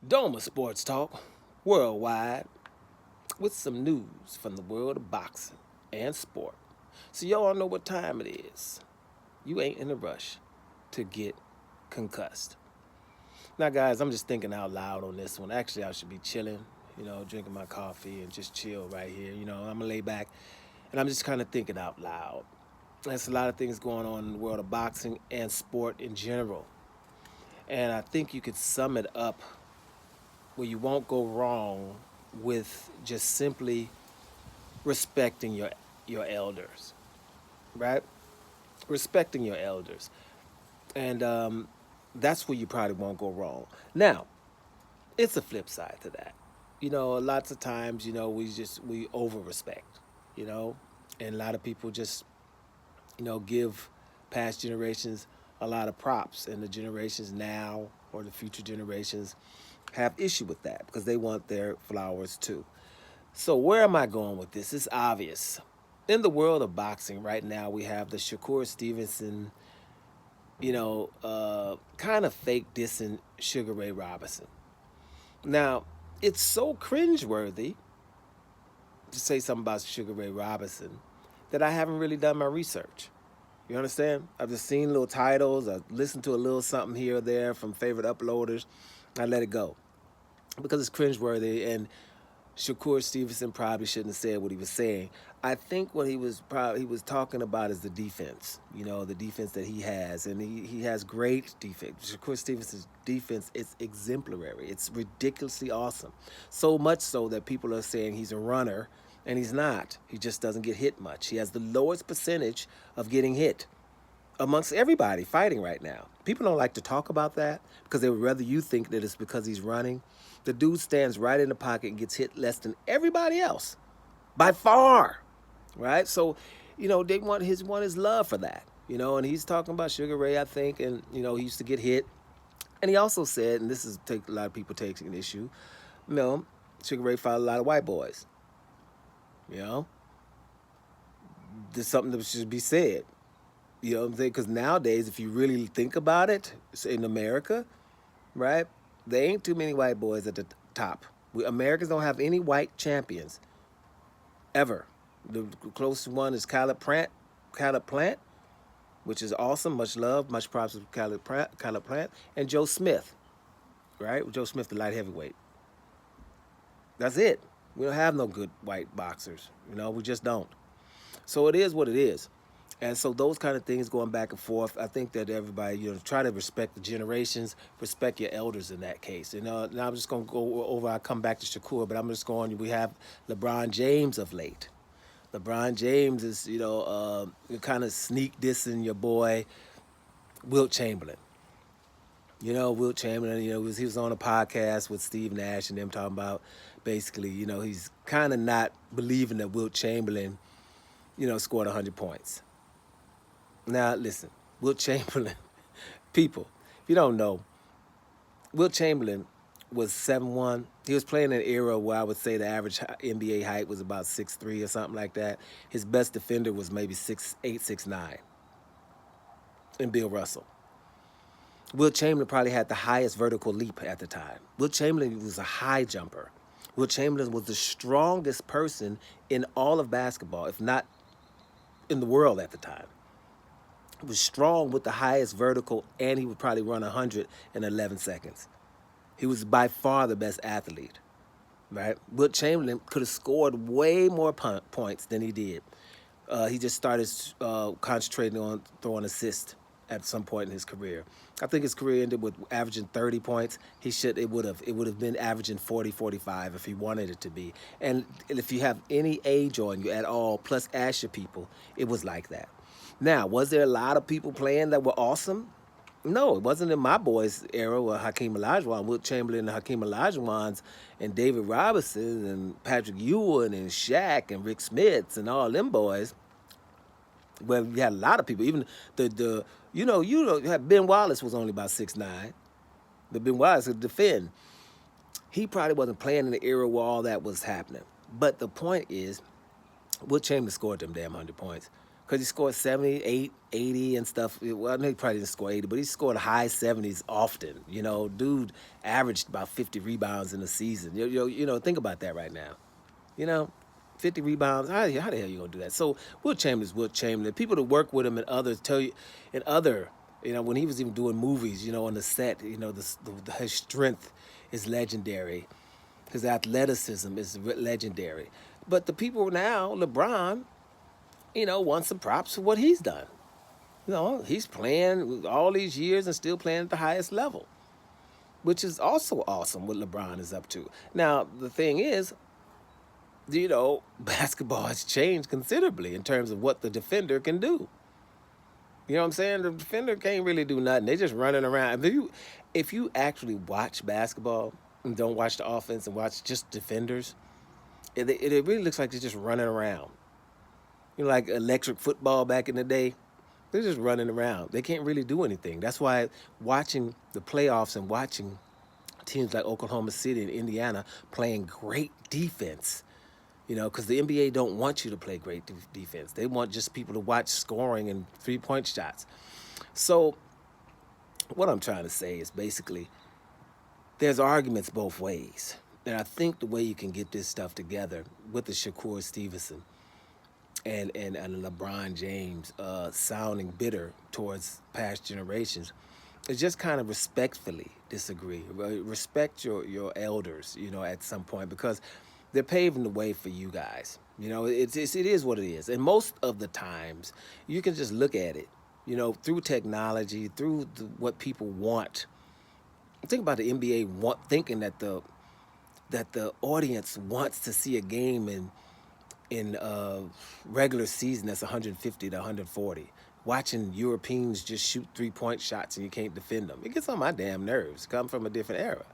Doma Sports Talk worldwide with some news from the world of boxing and sport. So y'all know what time it is. You ain't in a rush to get concussed. Now, guys, I'm just thinking out loud on this one. Actually, I should be chilling, drinking my coffee and just chill right here. I'm gonna lay back and I'm just kind of thinking out loud. There's a lot of things going on in the world of boxing and sport in general. And I think you could sum it up where you won't go wrong with just simply respecting your elders, right? Respecting your elders, and that's where you probably won't go wrong. Now, it's a flip side to that. Lots of times, we over respect, you know, and a lot of people just give past generations a lot of props, and the generations now or the future generations have issue with that because they want their flowers too. So where am I going with this? It's obvious. In the world of boxing right now, we have the Shakur Stevenson, kind of fake dissing Sugar Ray Robinson. Now, it's so cringeworthy to say something about Sugar Ray Robinson that I haven't really done my research. You understand? I've just seen little titles. I've listened to a little something here or there from favorite uploaders. I let it go because it's cringeworthy, and Shakur Stevenson probably shouldn't have said what he was saying. I think what he was talking about is the defense. The defense that he has, and he has great defense. Shakur Stevenson's defense is exemplary. It's ridiculously awesome. So much so that people are saying he's a runner, and he's not. He just doesn't get hit much. He has the lowest percentage of getting hit amongst everybody fighting right now. People don't like to talk about that because they would rather you think that it's because he's running. The dude stands right in the pocket and gets hit less than everybody else, by far, right? So, they want his love for that, and he's talking about Sugar Ray, I think, and he used to get hit, and he also said, and this is a lot of people taking an issue, Sugar Ray fought a lot of white boys, there's something that should be said. You know what I'm saying? Because nowadays, if you really think about it, in America, right, there ain't too many white boys at the top. Americans don't have any white champions, ever. The closest one is Caleb Plant, which is awesome. Much love, much props to Caleb Plant, and Joe Smith, right? Joe Smith, the light heavyweight. That's it. We don't have no good white boxers. We just don't. So it is what it is. And so those kind of things going back and forth, I think that everybody, try to respect the generations, respect your elders in that case. Now I'm just going to go over, I'll come back to Shakur, but I'm just going, we have LeBron James of late. LeBron James is, kind of sneak dissing your boy, Wilt Chamberlain. Wilt Chamberlain, he was on a podcast with Steve Nash and them talking about basically, he's kind of not believing that Wilt Chamberlain, scored 100 points. Now, listen, Wilt Chamberlain, people, if you don't know, Wilt Chamberlain was 7'1". He was playing in an era where I would say the average NBA height was about 6'3" or something like that. His best defender was maybe 6'8", 6'9", and Bill Russell. Wilt Chamberlain probably had the highest vertical leap at the time. Wilt Chamberlain was a high jumper. Wilt Chamberlain was the strongest person in all of basketball, if not in the world at the time. He was strong with the highest vertical, and he would probably run 100 in 11 seconds. He was by far the best athlete, right? Wilt Chamberlain could have scored way more points than he did. He just started concentrating on throwing assists at some point in his career. I think his career ended with averaging 30 points. It would have been averaging 40, 45 if he wanted it to be. And if you have any age on you at all, plus ask your people, it was like that. Now, was there a lot of people playing that were awesome? No, it wasn't in my boys' era with Hakeem Olajuwon, Wilt Chamberlain and Hakeem Olajuwons and David Robinson and Patrick Ewing and Shaq and Rick Smits and all them boys. Well, you had a lot of people. Even you had Ben Wallace was only about 6'9". But Ben Wallace could defend. He probably wasn't playing in the era where all that was happening. But the point is, Wilt Chamberlain scored them damn 100 points. because he scored 78, 80 and stuff. Well, I know he probably didn't score 80, but he scored high 70s often. Dude averaged about 50 rebounds in a season. Think about that right now. You know, 50 rebounds. How the hell you gonna do that? So Will Chamberlain's Will Chamberlain. People that work with him and others tell you, and other, when he was even doing movies, on the set, his strength is legendary. His athleticism is legendary. But the people now, LeBron, want some props for what he's done. He's playing all these years and still playing at the highest level, which is also awesome what LeBron is up to. Now, the thing is, basketball has changed considerably in terms of what the defender can do. You know what I'm saying? The defender can't really do nothing. They just running around. If you actually watch basketball and don't watch the offense and watch just defenders, it really looks like they're just running around. Like electric football back in the day. They're just running around. They can't really do anything. That's why watching the playoffs and watching teams like Oklahoma City and Indiana playing great defense, because the NBA don't want you to play great defense. They want just people to watch scoring and three-point shots. So what I'm trying to say is basically there's arguments both ways. And I think the way you can get this stuff together with the Shakur Stevenson and LeBron James sounding bitter towards past generations is just kind of respectfully disagree. Respect your elders, at some point, because they're paving the way for you guys. It is what it is. And most of the times, you can just look at it, through technology, through what people want. Think about the NBA thinking that the audience wants to see a game in regular season that's 150 to 140. Watching Europeans just shoot 3-point shots and you can't defend them. It gets on my damn nerves. Come from a different era.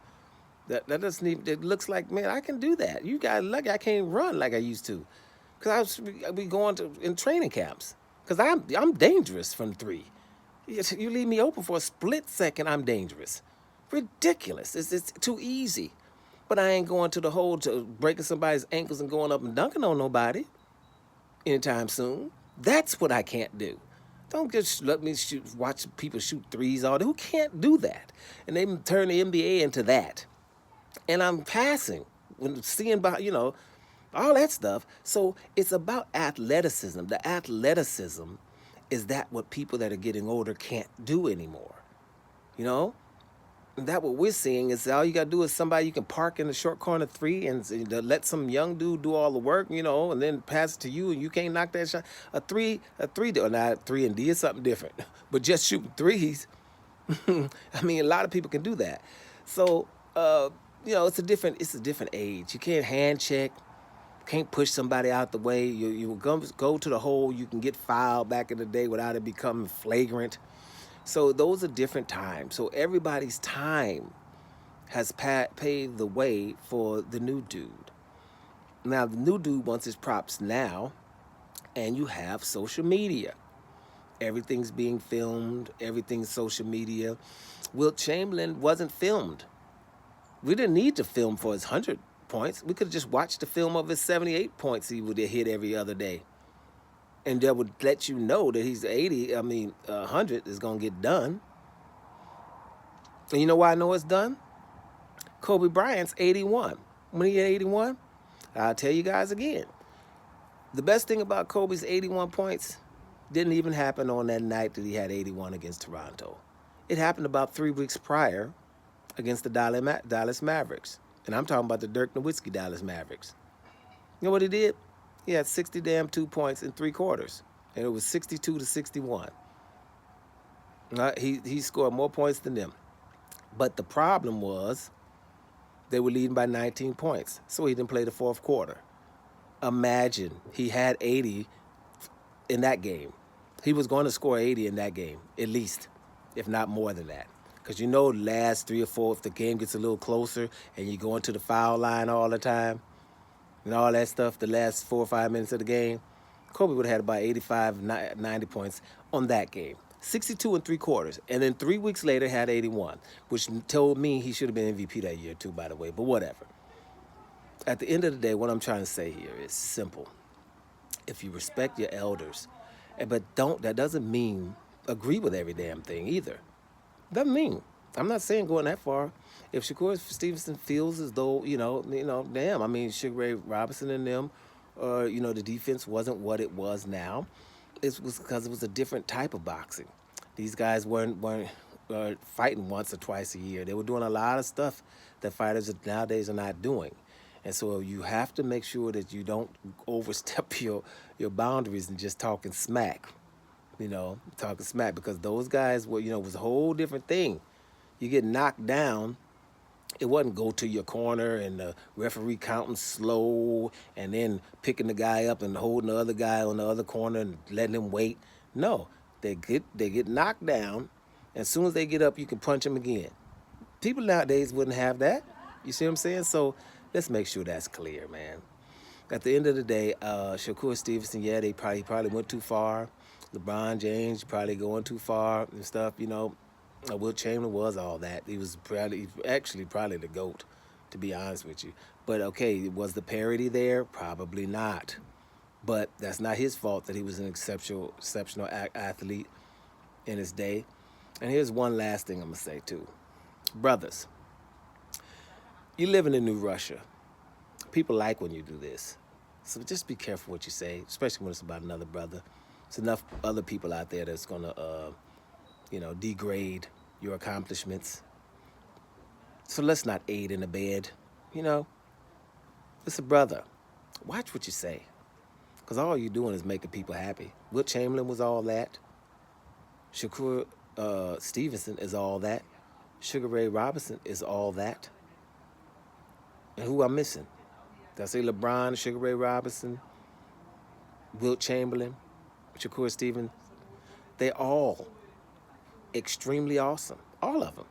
That doesn't even, it looks like, man, I can do that. You guys lucky I can't run like I used to. Because I be going in training camps. Because I'm dangerous from 3. You leave me open for a split second, I'm dangerous. Ridiculous. It's too easy. But I ain't going to the hole to breaking somebody's ankles and going up and dunking on nobody anytime soon. That's what I can't do. Don't just let me watch people shoot threes all day. Who can't do that? And they turn the NBA into that. And I'm passing, when seeing all that stuff. So it's about athleticism. The athleticism is that what people that are getting older can't do anymore. And that what we're seeing is all you got to do is somebody you can park in the short corner 3 and let some young dude do all the work, and then pass it to you and you can't knock that shot. A three, or not 3 and D is something different. But just shooting threes, I mean, a lot of people can do that. So, it's a different age. You can't hand check, can't push somebody out the way. You go to the hole, you can get fouled back in the day without it becoming flagrant. So those are different times. So everybody's time has paved the way for the new dude. Now, the new dude wants his props now, and you have social media. Everything's being filmed. Everything's social media. Wilt Chamberlain wasn't filmed. We didn't need to film for his 100 points. We could have just watched the film of his 78 points he would have hit every other day. And that would let you know that he's 100 is going to get done. And you know why I know it's done? Kobe Bryant's 81. When he hit 81, I'll tell you guys again. The best thing about Kobe's 81 points didn't even happen on that night that he had 81 against Toronto. It happened about 3 weeks prior against the Dallas Mavericks. And I'm talking about the Dirk Nowitzki Dallas Mavericks. You know what he did? He had 2 points in 3 quarters, and it was 62 to 61. He scored more points than them. But the problem was they were leading by 19 points, so he didn't play the 4th quarter. Imagine he had 80 in that game. He was going to score 80 in that game, at least, if not more than that. Because the last 3 or 4, if the game gets a little closer and you go into the foul line all the time, and all that stuff, the last 4 or 5 minutes of the game, Kobe would have had about 85, 90 points on that game. 62 and 3 quarters. And then 3 weeks later had 81, which told me he should have been MVP that year too, by the way, but whatever. At the end of the day, what I'm trying to say here is simple. If you respect your elders But that doesn't mean agree with every damn thing either. Doesn't mean. I'm not saying going that far. If Shakur Stevenson feels as though, damn, I mean, Sugar Ray Robinson and them, the defense wasn't what it was now. It was because it was a different type of boxing. These guys weren't fighting once or twice a year. They were doing a lot of stuff that fighters nowadays are not doing. And so you have to make sure that you don't overstep your boundaries and just talking smack, talking smack, because those guys were, was a whole different thing. You get knocked down, it wasn't go to your corner and the referee counting slow and then picking the guy up and holding the other guy on the other corner and letting him wait. No, they get knocked down. As soon as they get up, you can punch them again. People nowadays wouldn't have that. You see what I'm saying? So let's make sure that's clear, man. At the end of the day, Shakur Stevenson, yeah, he probably went too far. LeBron James probably going too far and stuff. Will Chamberlain was all that. He was probably the GOAT, to be honest with you. But okay, was the parity there? Probably not. But that's not his fault that he was an exceptional athlete in his day. And here's one last thing I'm gonna say too, brothers. You live in a new Russia. People like when you do this. So just be careful what you say, especially when it's about another brother. There's enough other people out there that's going to, degrade your accomplishments. So let's not aid in the bed. It's a brother. Watch what you say. Because all you're doing is making people happy. Will Chamberlain was all that. Shakur Stevenson is all that. Sugar Ray Robinson is all that. And who I'm missing? Did I say LeBron, Sugar Ray Robinson, Wilt Chamberlain, Shakur Stevens? They all extremely awesome. All of them.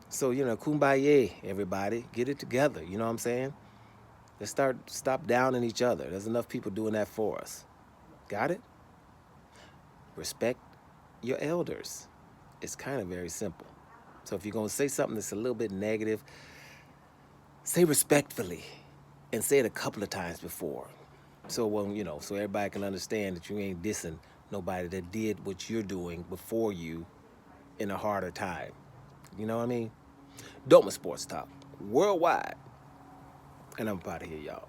So, kumbaya, everybody. Get it together. You know what I'm saying? Let's stop downing each other. There's enough people doing that for us. Got it? Respect your elders. It's kind of very simple. So if you're going to say something that's a little bit negative, say respectfully and say it a couple of times before. So so everybody can understand that you ain't dissing nobody that did what you're doing before you in a harder time. You know what I mean? Doma Sports Talk, worldwide. And I'm out of here, y'all.